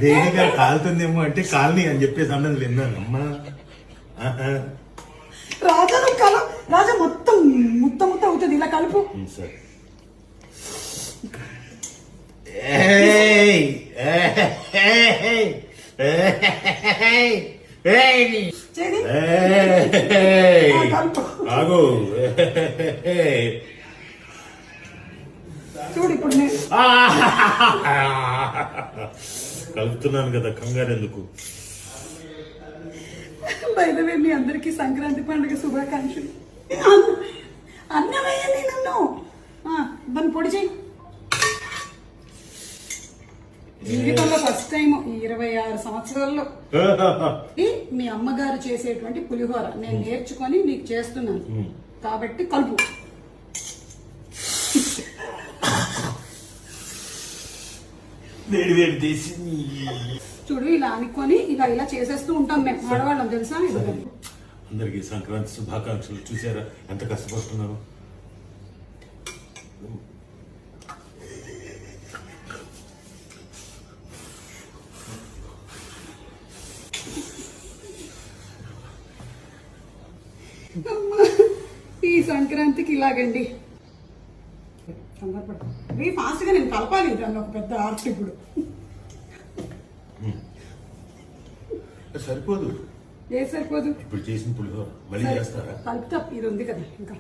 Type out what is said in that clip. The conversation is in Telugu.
దేనిగా కాలుతుందేమో అంటే కాలనీ అని చెప్పేసి అన్నది విన్నాను అమ్మా. రాజా నువ్వు కల రాజా మొత్తం ముత్త అవుతుంది ఇలా కలుపు. సరే ఆగు. చూడు ఇప్పుడు నేను కలుపుతున్నాను కదా, కంగారు ఎందుకు. బయటవే మీ అందరికీ సంక్రాంతి పండుగ శుభాకాంక్షలు. అన్నమయ్యని నన్ను దాన్ని పొడి చేయి. జీవితంలో ఫస్ట్ టైం 26 సంవత్సరాల్లో మీ అమ్మగారు చేసేటువంటి పులిహోర నేను నేర్చుకొని నీకు చేస్తున్నాను కాబట్టి కలుపు. వేడి వేడి తీసి చూడు ఇలా అనుకొని ఇలా చేసేస్తూ ఉంటాం మేము ఆడవాళ్ళం తెలుసా. అందరికి సంక్రాంతి శుభాకాంక్షలు. చూసారా ఎంత కష్టపడుతున్నారు. ఈ సంక్రాంతికి ఇలాగండి. ఫాస్ట్ గా నేను కలపాలి దాన్ని ఒక పెద్ద ఆర్ట్. ఇప్పుడు సరిపోదు. ఏ సరిపోదు? ఇప్పుడు చేసిన పులిహోర మళ్ళీ చేస్తారా? కలుపుతా, ఇది ఉంది కదా ఇంకా.